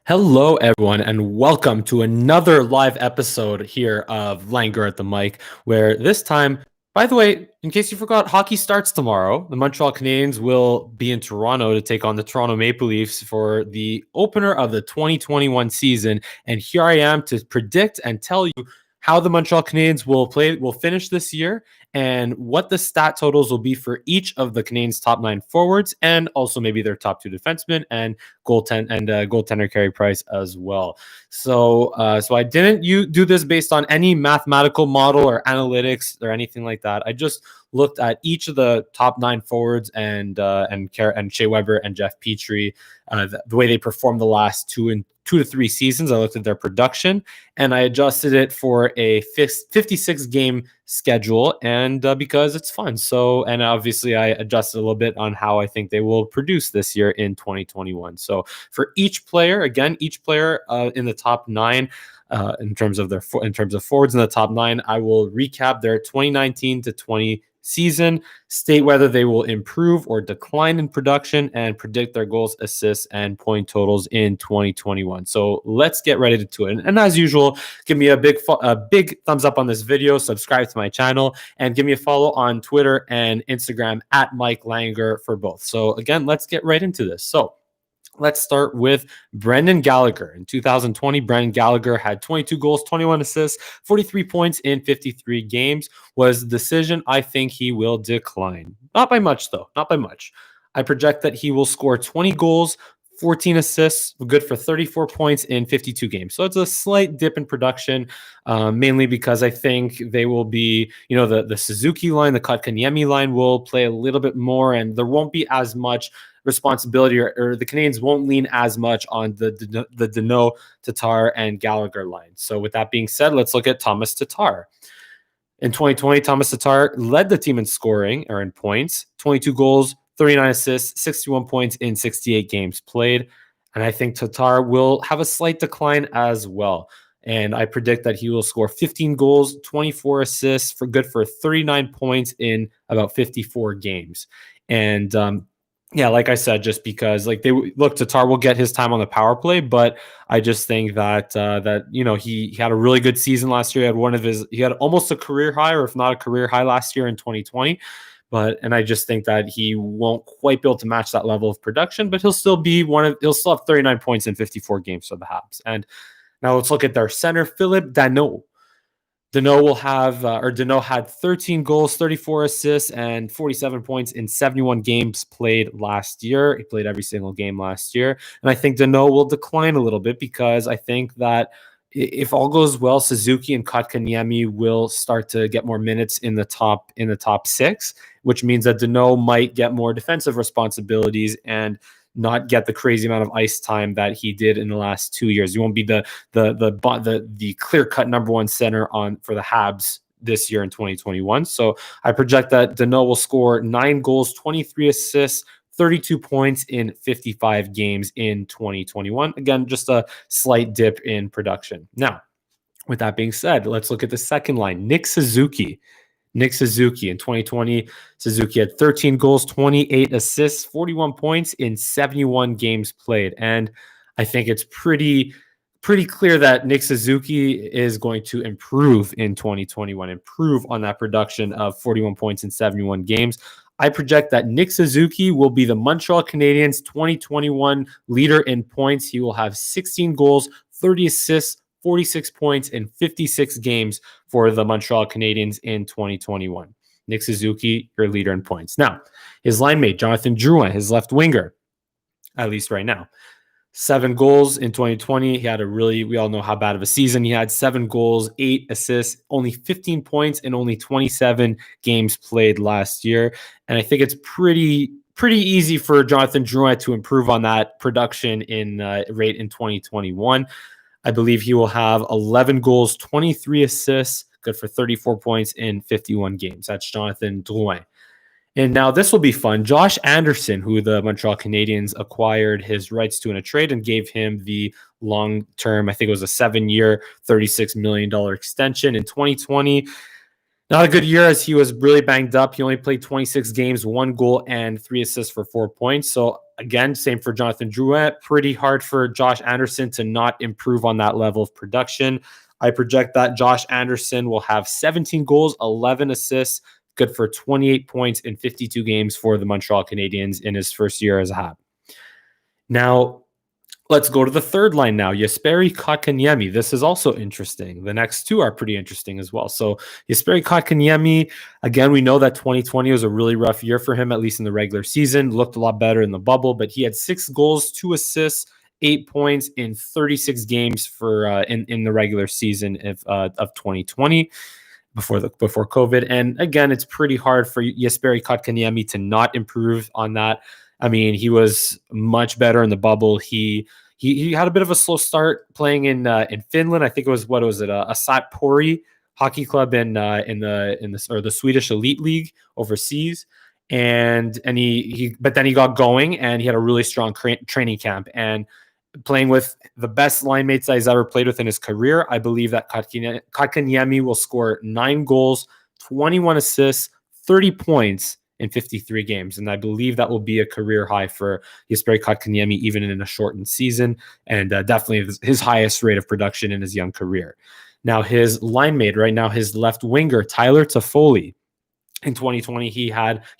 Hello, everyone, and welcome to another live episode here of Langer at the Mic, where this time, by the way, in case you forgot, hockey starts tomorrow. The Montreal Canadiens will be in Toronto to take on the Toronto Maple Leafs for the opener of the 2021 season. And here I am to predict and tell you how the Montreal Canadiens will finish this year and what the stat totals will be for each of the Canadiens' top 9 forwards and also maybe their top 2 defensemen and goaltender carry price as well. So I didn't do this based on any mathematical model or analytics or anything like that. I just looked at each of the top 9 forwards and Shea Weber and Jeff Petrie, the way they performed the last 2 to 3 seasons. I looked at their production and I adjusted it for a 56 game schedule, and because it's fun. And obviously I adjusted a little bit on how I think they will produce this year in 2021. So for each player in the top 9, in terms of forwards in the top 9, I will recap their 2019 to 20 season, state whether they will improve or decline in production, and predict their goals, assists, and point totals in 2021. So let's get ready to it. And as usual, give me a big thumbs up on this video, subscribe to my channel, and give me a follow on Twitter and Instagram at Mike Langer for both. So again, let's get right into this. So let's start with Brendan Gallagher. In 2020, Brendan Gallagher had 22 goals, 21 assists, 43 points in 53 games. Was a decision I think he will decline. Not by much, though. Not by much. I project that he will score 20 goals, 14 assists, good for 34 points in 52 games. So it's a slight dip in production, mainly because I think they will be, the Suzuki line, the Kotkaniemi line will play a little bit more, and there won't be as much responsibility, or the Canadiens won't lean as much on the Danault, Tatar, and Gallagher line. So with that being said, let's look at Thomas Tatar. In 2020, Thomas Tatar led the team in scoring or in points, 22 goals, 39 assists, 61 points in 68 games played. And I think Tatar will have a slight decline as well. And I predict that he will score 15 goals, 24 assists for 39 points in about 54 games. And yeah, like I said, just because Tatar will get his time on the power play, but I just think that he had a really good season last year. He had almost a career high, or if not a career high, last year in 2020. And I just think that he won't quite be able to match that level of production, but he'll still have 39 points in 54 games for the Habs. And now let's look at their center, Philip Danault. Danault had 13 goals, 34 assists, and 47 points in 71 games played last year. He played every single game last year. And I think Danault will decline a little bit because I think that if all goes well, Suzuki and Kotkaniemi will start to get more minutes in the top 6, which means that Danault might get more defensive responsibilities and not get the crazy amount of ice time that he did in the last 2 years. He won't be the clear-cut number 1 center for the Habs this year in 2021. So I project that Danault will score 9 goals, 23 assists, 32 points in 55 games in 2021. Again, just a slight dip in production. Now, with that being said, let's look at the second line, Nick Suzuki. In 2020, Suzuki had 13 goals, 28 assists, 41 points in 71 games played. And I think it's pretty clear that Nick Suzuki is going to improve in 2021, improve on that production of 41 points in 71 games. I project that Nick Suzuki will be the Montreal Canadiens 2021 leader in points. He will have 16 goals, 30 assists, 46 points in 56 games for the Montreal Canadiens in 2021. Nick Suzuki, your leader in points. Now, his line mate, Jonathan Drouin, his left winger, at least right now, 7 goals in 2020. He had we all know how bad of a season he had. 7 goals, 8 assists, only 15 points in only 27 games played last year. And I think it's pretty easy for Jonathan Drouin to improve on that production rate in 2021. I believe he will have 11 goals, 23 assists, good for 34 points in 51 games. That's Jonathan Drouin. And now this will be fun. Josh Anderson, who the Montreal Canadiens acquired his rights to in a trade and gave him the long-term, I think it was a 7-year, $36 million extension in 2020. Not a good year as he was really banged up. He only played 26 games, 1 goal, and 3 assists for 4 points. So again, same for Jonathan Drouin. Pretty hard for Josh Anderson to not improve on that level of production. I project that Josh Anderson will have 17 goals, 11 assists, good for 28 points in 52 games for the Montreal Canadiens in his first year as a Hab. Now, let's go to the third line now. Jesperi Kotkaniemi. This is also interesting. The next two are pretty interesting as well. So Jesperi Kotkaniemi, again, we know that 2020 was a really rough year for him, at least in the regular season. Looked a lot better in the bubble, but he had 6 goals, 2 assists, 8 points in 36 games for in the regular season of 2020 before COVID. And again, it's pretty hard for Jesperi Kotkaniemi to not improve on that. I mean, he was much better in the bubble. He had a bit of a slow start playing in Finland. I think it was a Satpori hockey club in the Swedish Elite League overseas. And but then he got going and he had a really strong training camp and playing with the best line mates that he's ever played with in his career. I believe that Kotkaniemi will score 9 goals, 21 assists, 30 points in 53 games. And I believe that will be a career high for Jesperi Kotkaniemi, even in a shortened season, and definitely his highest rate of production in his young career. Now, his line mate right now, his left winger, Tyler Toffoli, in 2020, he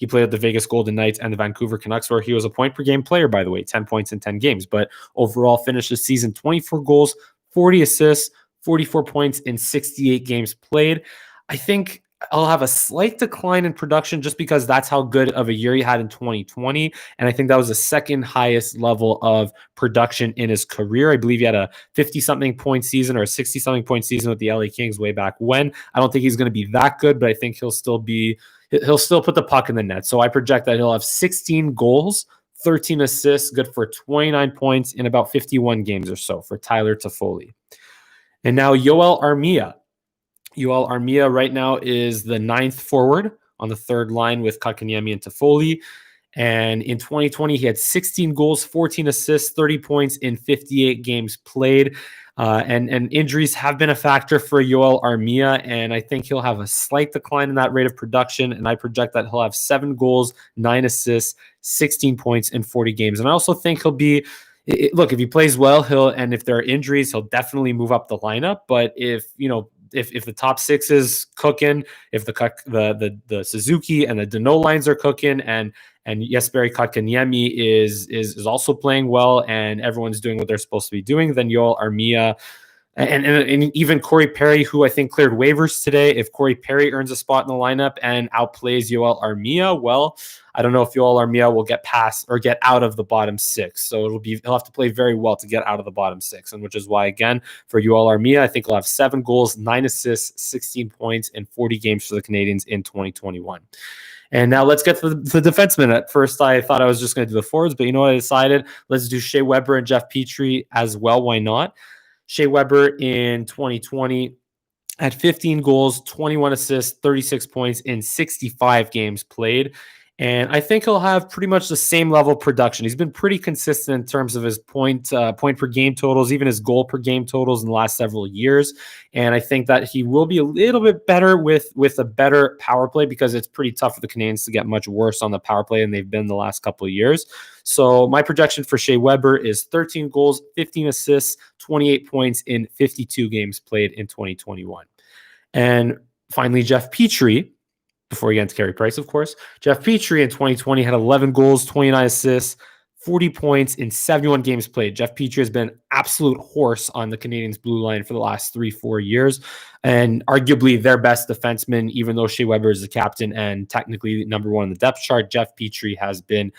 played at the Vegas Golden Knights and the Vancouver Canucks, where he was a point per game player, by the way, 10 points in 10 games. But overall, finished the season 24 goals, 40 assists, 44 points in 68 games played. I think I'll have a slight decline in production just because that's how good of a year he had in 2020. And I think that was the second highest level of production in his career. I believe he had a 50-something point season or a 60-something point season with the LA Kings way back when. I don't think he's going to be that good, but I think he'll still put the puck in the net. So I project that he'll have 16 goals, 13 assists, good for 29 points in about 51 games or so for Tyler Toffoli. And now Yoel Armia. Yoel Armia right now is the 9th forward on the third line with Kotkaniemi and Toffoli. And in 2020, he had 16 goals, 14 assists, 30 points in 58 games played. And injuries have been a factor for Yoel Armia, and I think he'll have a slight decline in that rate of production. And I project that he'll have 7 goals, 9 assists, 16 points in 40 games. And I also think he'll be look, if he plays well, and if there are injuries, he'll definitely move up the lineup. But if the top 6 is cooking, if the Suzuki and the Danault lines are cooking, and Jesperi Kotkaniemi is also playing well, and everyone's doing what they're supposed to be doing, then Yoel Armia and even Corey Perry, who I think cleared waivers today, if Corey Perry earns a spot in the lineup and outplays Yoel Armia, well, I don't know if Yoel Armia will get past or get out of the bottom 6. So he'll have to play very well to get out of the bottom 6, and which is why, again, for Yoel Armia, I think he'll have 7 goals, 9 assists, 16 points in 40 games for the Canadiens in 2021. And now let's get to the defensemen. At first, I thought I was just going to do the forwards, but you know what I decided? Let's do Shea Weber and Jeff Petrie as well. Why not? Shea Weber in 2020 had 15 goals, 21 assists, 36 points in 65 games played. And I think he'll have pretty much the same level of production. He's been pretty consistent in terms of his point per game totals, even his goal per game totals in the last several years. And I think that he will be a little bit better with a better power play, because it's pretty tough for the Canadiens to get much worse on the power play than they've been the last couple of years. So my projection for Shea Weber is 13 goals, 15 assists, 28 points in 52 games played in 2021. And finally, Jeff Petrie, before we get into Carey Price, of course. Jeff Petrie in 2020 had 11 goals, 29 assists, 40 points in 71 games played. Jeff Petrie has been absolute horse on the Canadiens blue line for the last 3-4 years, and arguably their best defenseman, even though Shea Weber is the captain and technically number 1 on the depth chart. Jeff Petrie has been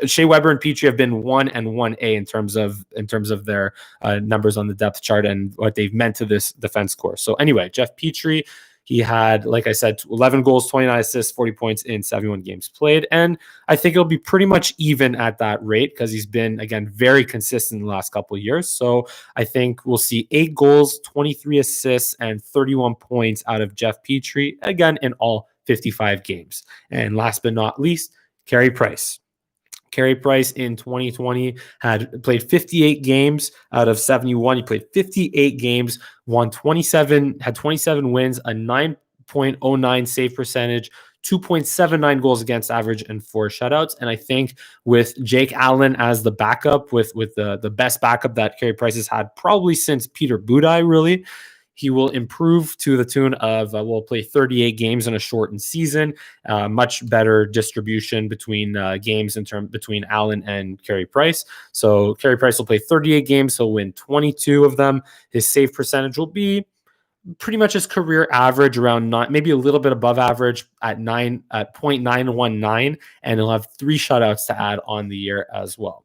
Shea Weber and Petrie have been 1 and 1A in terms of their numbers on the depth chart and what they've meant to this defense corps. So anyway, Jeff Petrie, he had, like I said, 11 goals, 29 assists, 40 points in 71 games played. And I think it'll be pretty much even at that rate, because he's been, again, very consistent in the last couple of years. So I think we'll see 8 goals, 23 assists, and 31 points out of Jeff Petrie, again, in all 55 games. And last but not least, Carey Price. Carey Price in 2020 had played 58 games out of 71. He played 58 games, had 27 wins, a 9.09 save percentage, 2.79 goals against average, and 4 shutouts. And I think with Jake Allen as the backup, with the best backup that Carey Price has had probably since Peter Budaj, really, he will improve to the tune of we'll play 38 games in a shortened season. Much better distribution between games between Allen and Carey Price. So Carey Price will play 38 games. He'll win 22 of them. His save percentage will be pretty much his career average, around maybe a little bit above average at 0.919, and he'll have 3 shutouts to add on the year as well.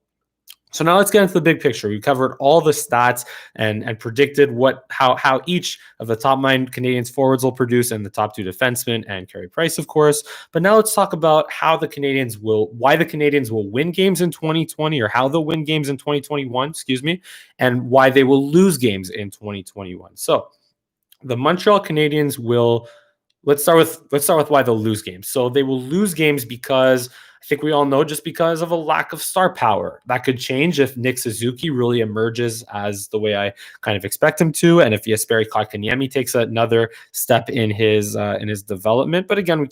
So now let's get into the big picture. We covered all the stats and predicted how each of the top 9 Canadiens forwards will produce, and the top 2 defensemen and Carey Price, of course. But now let's talk about why the Canadiens will win games in 2020, or how they'll win games in 2021, and why they will lose games in 2021. So the Montreal Canadiens will. Let's start with why they'll lose games. So they will lose games because I think we all know, just because of a lack of star power. That could change if Nick Suzuki really emerges as the way I kind of expect him to, and if Jesperi Kotkaniemi takes another step in his development. But again, we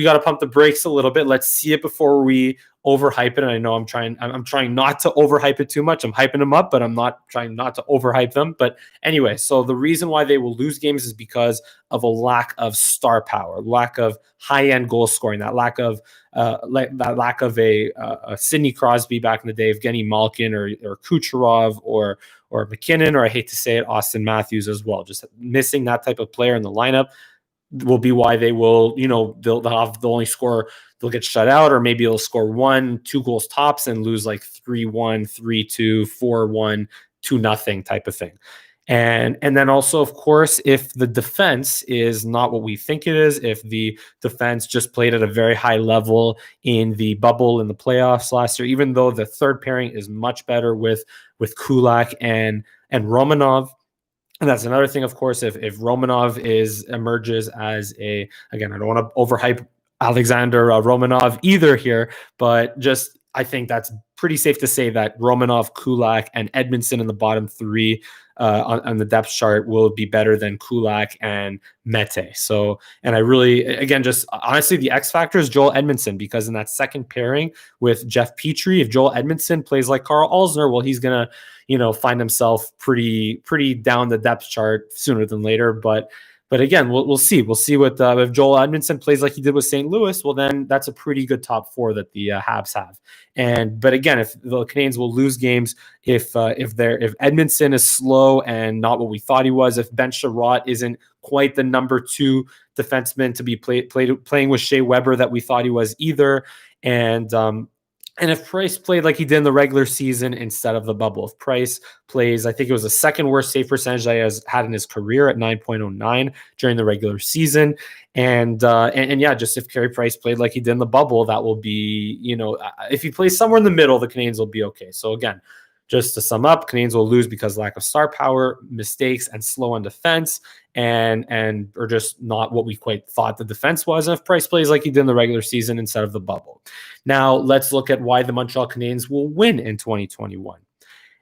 got to pump the brakes a little bit. Let's see it before we overhype it. And I know I'm trying not to overhype it too much. I'm hyping them up, but I'm not trying not to overhype them. But anyway, so the reason why they will lose games is because of a lack of star power, lack of high-end goal scoring, that lack of a Sidney Crosby back in the day, Evgeny Malkin or Kucherov or McKinnon, or I hate to say it, Austin Matthews as well. Just missing that type of player in the lineup will be why they will, they'll get shut out, or maybe they'll score 1-2 goals tops and lose like 3-1, 3-2, 4-1, 2-0 type of thing. And then also, of course, if the defense is not what we think it is, if the defense just played at a very high level in the bubble in the playoffs last year, even though the third pairing is much better with Kulak and Romanov. And that's another thing, of course, if Romanov emerges as again, I don't want to overhype Alexander Romanov either here, but just I think that's pretty safe to say that Romanov, Kulak, and Edmondson in the bottom 3 on the depth chart will be better than Kulak and Mete. So, and I really, again, just honestly, the X factor is Joel Edmondson, because in that second pairing with Jeff Petrie, if Joel Edmondson plays like Carl Alzner, well, he's going to, find himself pretty down the depth chart sooner than later. But again, we'll see. We'll see what if Joel Edmondson plays like he did with St. Louis. Well, then that's a pretty good top 4 that the Habs have. But again, if the Canadiens will lose games if Edmondson is slow and not what we thought he was, if Ben Sherratt isn't quite the number 2 defenseman to be playing with Shea Weber that we thought he was either, and if Price played like he did in the regular season instead of the bubble, if Price plays, I think it was the second worst save percentage that he has had in his career at 9.09 during the regular season. And yeah, just if Carey Price played like he did in the bubble, that will be, if he plays somewhere in the middle, the Canadiens will be okay. So again, just to sum up, Canadiens will lose because lack of star power, mistakes, and slow on defense, and or just not what we quite thought the defense was. And if Price plays like he did in the regular season instead of the bubble. Now let's look at why the Montreal Canadiens will win in 2021.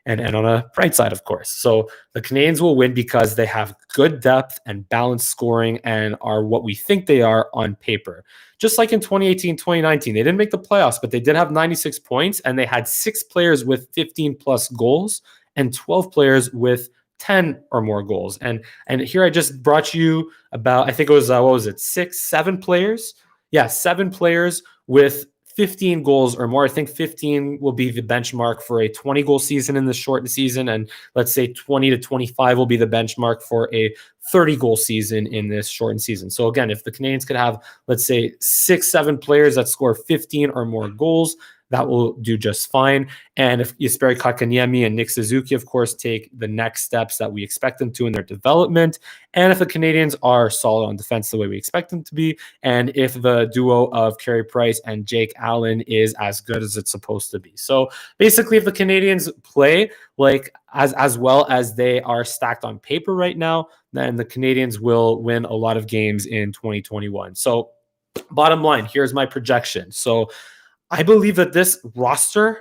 And on a bright side, of course. So the Canadiens will win because they have good depth and balanced scoring and are what we think they are on paper. Just like in 2018, 2019, they didn't make the playoffs, but they did have 96 points, and they had 6 players with 15 plus goals and 12 players with 10 or more goals. And here I just brought you about, I think it was, 7 players? Yeah, 7 players with 15 goals or more. I think 15 will be the benchmark for a 20-goal season in the shortened season, and let's say 20 to 25 will be the benchmark for a 30-goal season in this shortened season. So again, if the Canadiens could have, let's say, 6-7 players that score 15 or more goals, that will do just fine. And if Jesperi Kotkaniemi and Nick Suzuki, of course, take the next steps that we expect them to in their development, and if the Canadiens are solid on defense the way we expect them to be, and if the duo of Carey Price and Jake Allen is as good as it's supposed to be. So basically, if the Canadiens play like as well as they are stacked on paper right now, then the Canadiens will win a lot of games in 2021. So bottom line, here's my projection. So I believe that this roster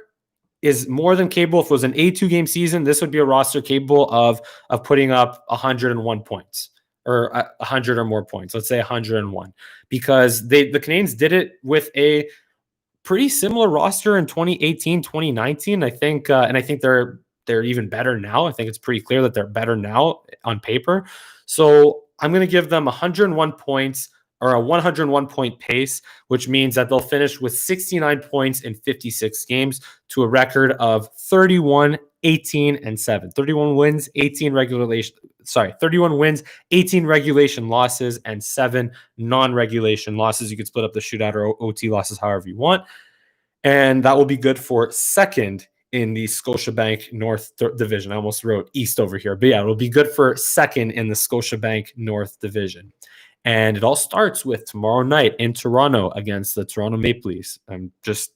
is more than capable. If it was an 82-game season, this would be a roster capable of putting up 101 points. or 100 or more points. Let's say 101, because the Canadiens did it with a pretty similar roster in 2018, 2019. I think, and I think they're even better now. I think it's pretty clear that they're better now on paper. So I'm going to give them 101 points, or a 101 point pace, which means that they'll finish with 69 points in 56 games to a record of 31, 18, and 7. 31 wins, 31 wins, 18 regulation losses, and 7 non-regulation losses. You could split up the shootout or OT losses however you want. And that will be good for second in the Scotiabank North Division. I almost wrote East over here, but yeah, it'll be good for second in the Scotiabank North Division. And it all starts with tomorrow night in Toronto against the Toronto Maple Leafs. I'm just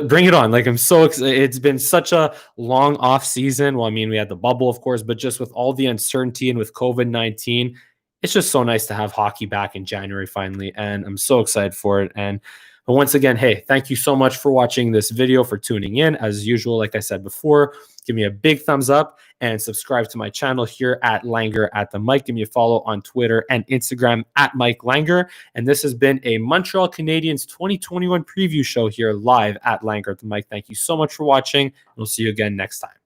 bring it on. Like, I'm so excited. It's been such a long off season. Well, I mean, we had the bubble, of course, but just with all the uncertainty and with COVID-19, it's just so nice to have hockey back in January finally. And I'm so excited for it. And once again, hey, thank you so much for watching this video, for tuning in. As usual, like I said before, give me a big thumbs up and subscribe to my channel here at Langer at the Mic. Give me a follow on Twitter and Instagram at Mike Langer. And this has been a Montreal Canadiens 2021 preview show here live at Langer at the Mic. Thank you so much for watching. We'll see you again next time.